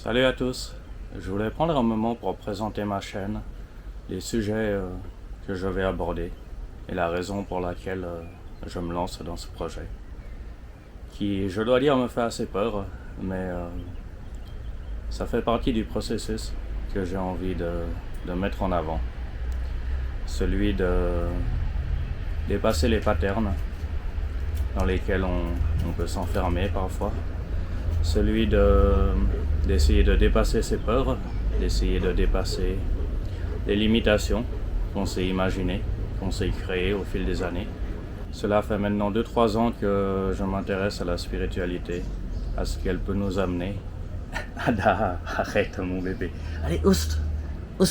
Salut à tous, je voulais prendre un moment pour présenter ma chaîne, les sujets que je vais aborder et la raison pour laquelle je me lance dans ce projet, qui, je dois dire, me fait assez peur, mais ça fait partie du processus que j'ai envie de mettre en avant, celui de dépasser les patterns dans lesquels on peut s'enfermer parfois, celui d'essayer de dépasser ses peurs, d'essayer de dépasser les limitations qu'on s'est imaginées, qu'on s'est créées au fil des années. Cela fait maintenant 2-3 ans que je m'intéresse à la spiritualité, à ce qu'elle peut nous amener. Ada, arrête mon bébé. Allez, oust,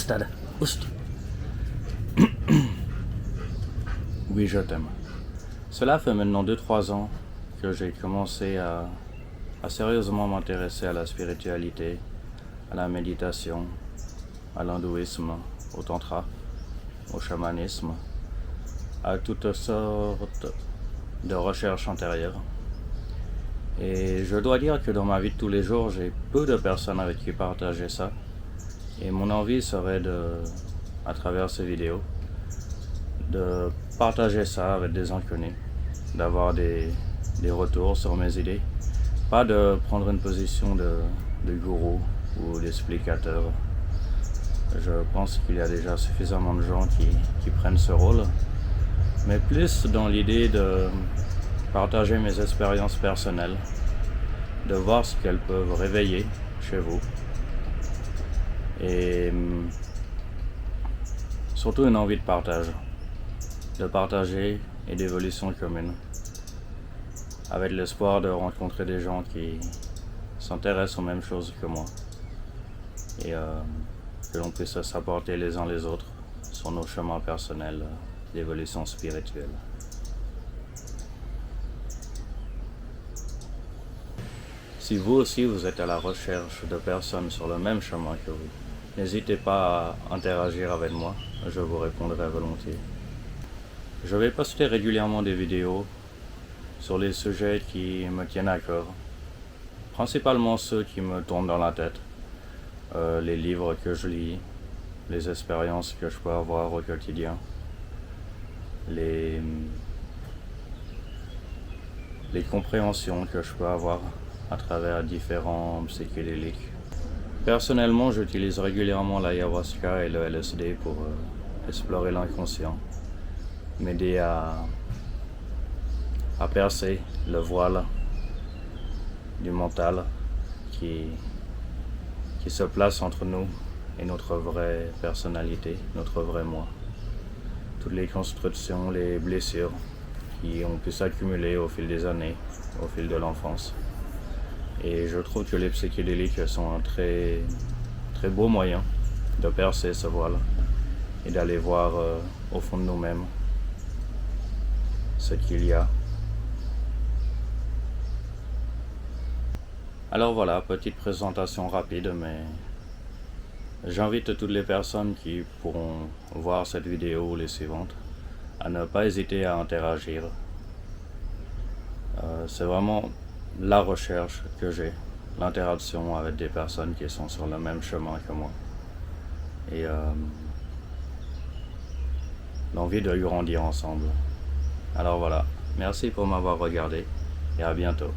Ada, oust. Oui, je t'aime. Cela fait maintenant 2-3 ans que j'ai commencé à sérieusement m'intéresser à la spiritualité, à la méditation, à l'hindouisme, au tantra, au chamanisme, à toutes sortes de recherches intérieures. Et je dois dire que dans ma vie de tous les jours, j'ai peu de personnes avec qui partager ça. Et mon envie serait à travers ces vidéos, de partager ça avec des inconnus, d'avoir des retours sur mes idées. Pas de prendre une position de gourou ou d'explicateur. Je pense qu'il y a déjà suffisamment de gens qui prennent ce rôle, mais plus dans l'idée de partager mes expériences personnelles, de voir ce qu'elles peuvent réveiller chez vous, et surtout une envie de partager et d'évolution commune, avec l'espoir de rencontrer des gens qui s'intéressent aux mêmes choses que moi, et que l'on puisse s'apporter les uns les autres sur nos chemins personnels d'évolution spirituelle. Si vous aussi vous êtes à la recherche de personnes sur le même chemin que vous, n'hésitez pas à interagir avec moi, je vous répondrai volontiers. Je vais poster régulièrement des vidéos sur les sujets qui me tiennent à cœur, principalement ceux qui me tournent dans la tête, les livres que je lis, les expériences que je peux avoir au quotidien, les compréhensions que je peux avoir à travers différents psychédéliques. Personnellement, j'utilise régulièrement l'ayahuasca et le LSD pour explorer l'inconscient, m'aider à percer le voile du mental qui se place entre nous et notre vraie personnalité, notre vrai moi. Toutes les constructions, les blessures qui ont pu s'accumuler au fil des années, au fil de l'enfance. Et je trouve que les psychédéliques sont un très, très beau moyen de percer ce voile et d'aller voir au fond de nous-mêmes ce qu'il y a. Alors voilà, petite présentation rapide, mais j'invite toutes les personnes qui pourront voir cette vidéo ou les suivantes à ne pas hésiter à interagir. C'est vraiment la recherche que j'ai, l'interaction avec des personnes qui sont sur le même chemin que moi. Et l'envie de grandir ensemble. Alors voilà, merci pour m'avoir regardé et à bientôt.